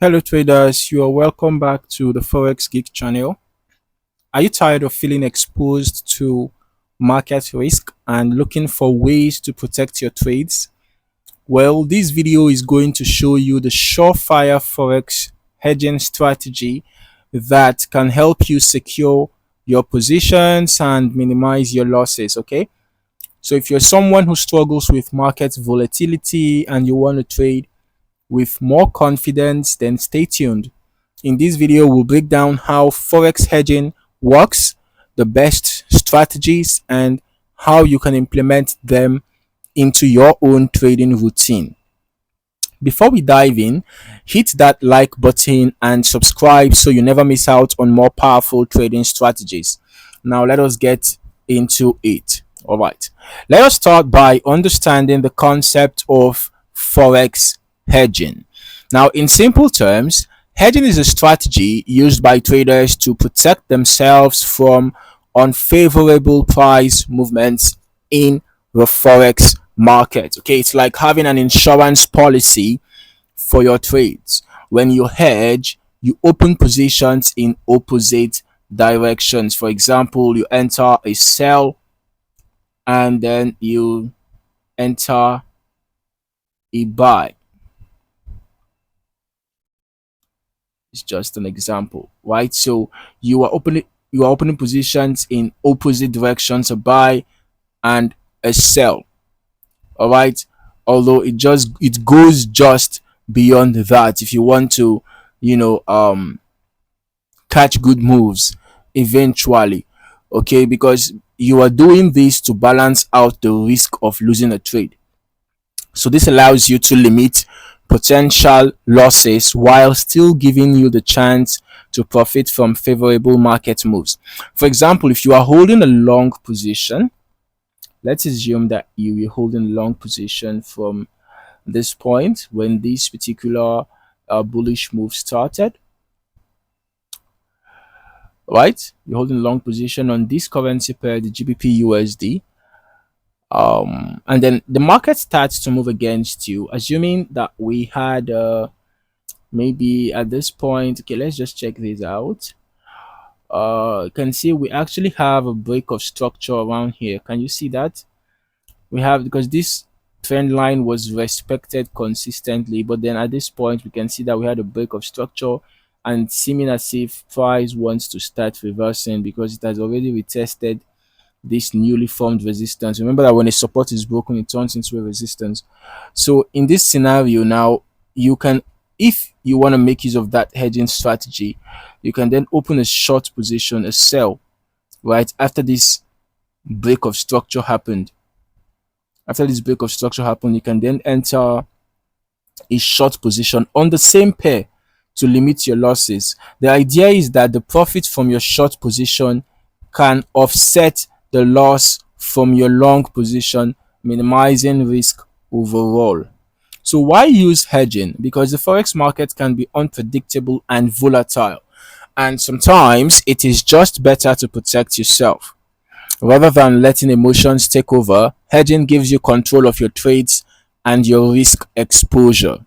Hello traders, you are welcome back to the Forex Geek channel. Are you tired of feeling exposed to market risk and looking for ways to protect your trades? Well, this video is going to show you the surefire Forex hedging strategy that can help you secure your positions and minimize your losses, okay? So if you're someone who struggles with market volatility and you want to trade with more confidence, then stay tuned. In this video, we'll break down how Forex hedging works, the best strategies, and how you can implement them into your own trading routine. Before we dive in, hit that like button and subscribe so you never miss out on more powerful trading strategies. Now, let us get into it. All right. Let us start by understanding the concept of Forex hedging. Now, in simple terms, hedging is a strategy used by traders to protect themselves from unfavorable price movements in the Forex market. Okay, it's like having an insurance policy for your trades. When you hedge, you open positions in opposite directions. For example, you enter a sell and then you enter a buy. It's just an example, right? So you are opening positions in opposite directions, a buy and a sell. All right. Although it goes just beyond that. If you want to, you know, catch good moves eventually, okay, because you are doing this to balance out the risk of losing a trade. So this allows you to limit potential losses while still giving you the chance to profit from favorable market moves. For example, if you are holding a long position, let's assume that you are holding a long position from this point when this particular bullish move started, right? You're holding a long position on this currency pair, the GBP USD. And then the market starts to move against you, assuming that we had maybe at this point, okay, let's just check this out. You can see we actually have a break of structure around here. Can you see that? We have, because this trend line was respected consistently, but then at this point we can see that we had a break of structure and seeming as if price wants to start reversing because it has already retested this newly formed resistance. Remember that when a support is broken, it turns into a resistance. So in this scenario now, you can, if you want to make use of that hedging strategy, you can then open a short position, a sell, right after this break of structure happened. After this break of structure happened, you can then enter a short position on the same pair to limit your losses. The idea is that the profit from your short position can offset the loss from your long position, minimizing risk overall. So why use hedging? Because the forex market can be unpredictable and volatile, and sometimes it is just better to protect yourself. Rather than letting emotions take over, hedging gives you control of your trades and your risk exposure.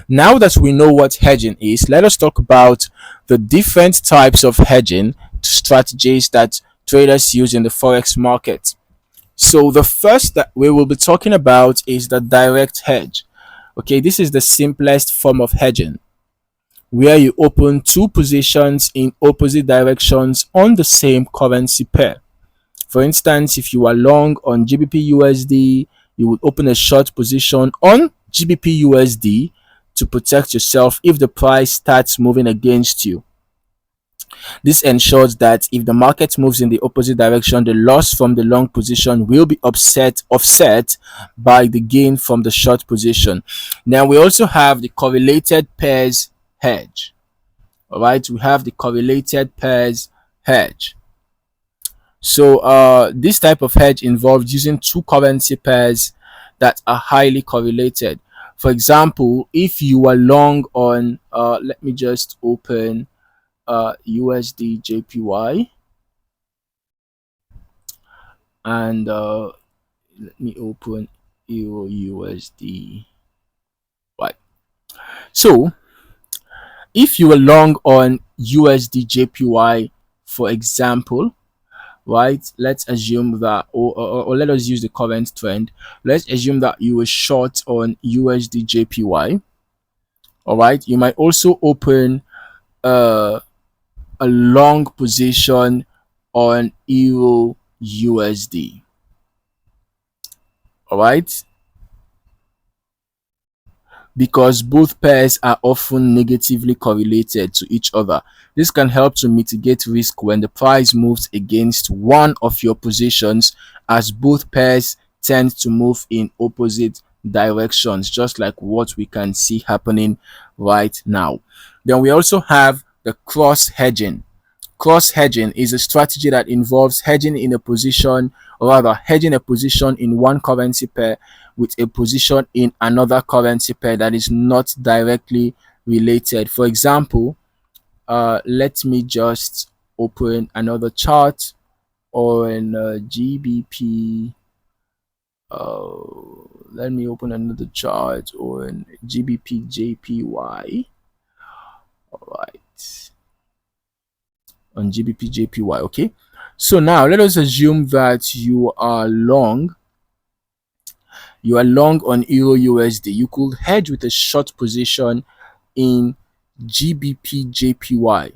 Now that we know what hedging is, let us talk about the different types of hedging strategies that traders use in the forex market. So the first that we will be talking about is the direct hedge. Okay, this is the simplest form of hedging where you open two positions in opposite directions on the same currency pair. For instance, if you are long on GBP USD, you would open a short position on GBP USD to protect yourself if the price starts moving against you. This ensures that if the market moves in the opposite direction, the loss from the long position will be offset by the gain from the short position. Now we also have the correlated pairs hedge. All right, we have the correlated pairs hedge. So this type of hedge involves using two currency pairs that are highly correlated. For example, if you are long on, let me just open USD JPY, and let me open Euro USD. Right. So If you were long on USD JPY, for example, right? Let's assume that, or let us use the current trend. Let's assume that you were short on USD JPY. All right. You might also open a long position on Euro USD. All right. Because both pairs are often negatively correlated to each other. This can help to mitigate risk when the price moves against one of your positions, as both pairs tend to move in opposite directions, just like what we can see happening right now. Then we also have the cross hedging. Cross hedging is a strategy that involves hedging in a position, or rather, hedging a position in one currency pair with a position in another currency pair that is not directly related. For example, let me just open another chart on GBP. Let me open another chart on GBP JPY. All right, on GBP JPY. Okay, so now let us assume that you are long on Euro USD. You could hedge with a short position in GBP JPY.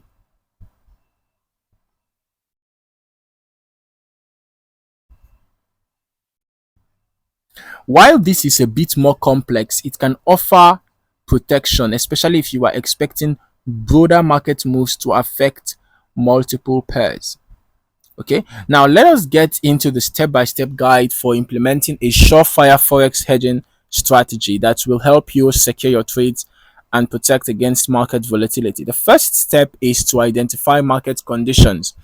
While this is a bit more complex, it can offer protection, especially if you are expecting broader market moves to affect multiple pairs. Okay, now let us get into the step-by-step guide for implementing a surefire forex hedging strategy that will help you secure your trades and protect against market volatility. The first step is to identify market conditions.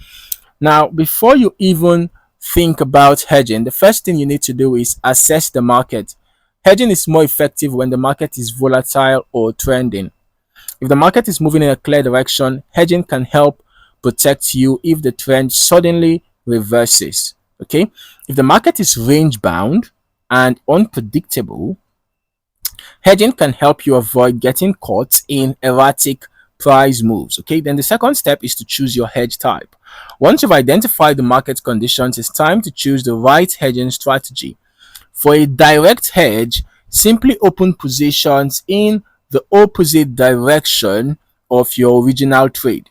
Now, before you even think about hedging, the first thing you need to do is assess the market. Hedging is more effective when the market is volatile or trending. If the market is moving in a clear direction, hedging can help protect you if the trend suddenly reverses. Okay. If the market is range bound and unpredictable, hedging can help you avoid getting caught in erratic price moves. Okay. Then the second step is to choose your hedge type. Once you've identified the market conditions, it's time to choose the right hedging strategy. For a direct hedge, simply open positions in the opposite direction of your original trade.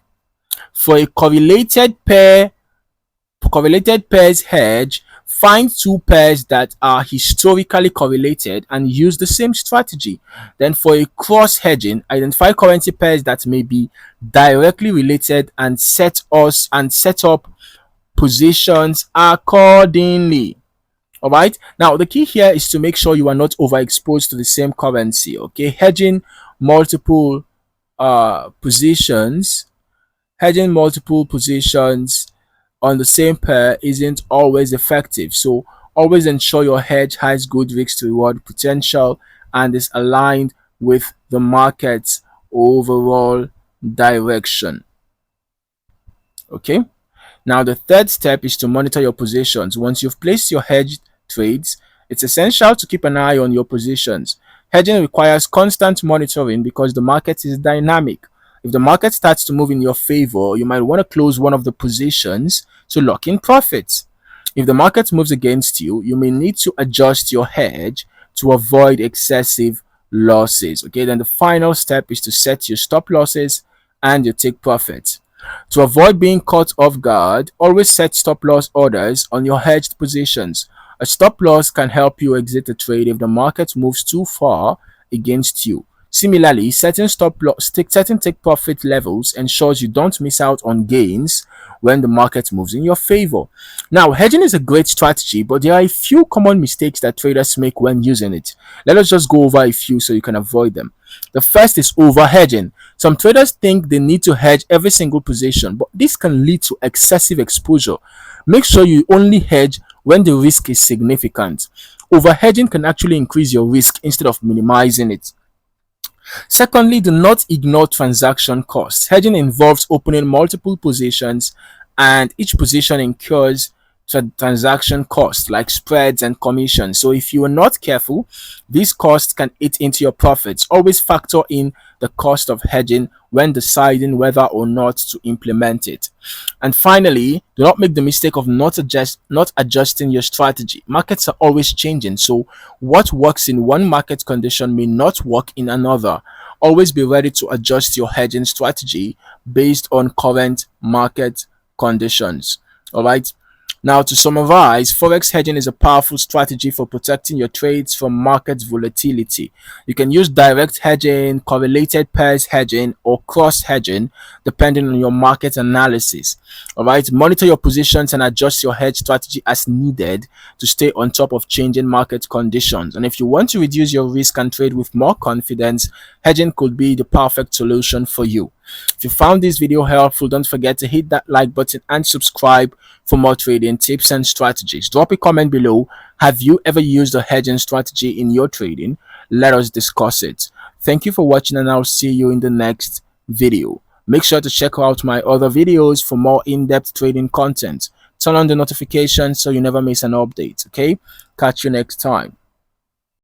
For a correlated pairs hedge, find two pairs that are historically correlated and use the same strategy. Then for a cross hedging, identify currency pairs that may be directly related and set up positions accordingly. All right. Now, the key here is to make sure you are not overexposed to the same currency. Okay. Positions, hedging multiple positions on the same pair isn't always effective. So, always ensure your hedge has good risk to reward potential and is aligned with the market's overall direction. Okay. Now, the third step is to monitor your positions. Once you've placed your hedged trades, it's essential to keep an eye on your positions. Hedging requires constant monitoring because the market is dynamic. If the market starts to move in your favor, you might want to close one of the positions to lock in profits. If the market moves against you, you may need to adjust your hedge to avoid excessive losses. Okay, then the final step is to set your stop losses and your take profits. To avoid being caught off guard, always set stop loss orders on your hedged positions. A stop loss can help you exit a trade if the market moves too far against you. Similarly, setting take profit levels ensures you don't miss out on gains when the market moves in your favor. Now, hedging is a great strategy, but there are a few common mistakes that traders make when using it. Let us just go over a few so you can avoid them. The first is over hedging. Some traders think they need to hedge every single position, but this can lead to excessive exposure. Make sure you only hedge when the risk is significant. Over hedging can actually increase your risk instead of minimizing it. Secondly, do not ignore transaction costs. Hedging involves opening multiple positions and each position incurs transaction costs like spreads and commissions. So if you are not careful, these costs can eat into your profits. Always factor in the cost of hedging when deciding whether or not to implement it. And finally, do not make the mistake of not adjusting your strategy. Markets are always changing, so what works in one market condition may not work in another. Always be ready to adjust your hedging strategy based on current market conditions. All right. Now, to summarize, Forex hedging is a powerful strategy for protecting your trades from market volatility. You can use direct hedging, correlated pairs hedging, or cross hedging depending on your market analysis. All right, monitor your positions and adjust your hedge strategy as needed to stay on top of changing market conditions. And if you want to reduce your risk and trade with more confidence, hedging could be the perfect solution for you. If you found this video helpful, don't forget to hit that like button and subscribe for more trading tips and strategies. Drop a comment below. Have you ever used a hedging strategy in your trading? Let us discuss it. Thank you for watching, and I'll see you in the next video. Make sure to check out my other videos for more in-depth trading content. Turn on the notifications so you never miss an update. Okay? Catch you next time.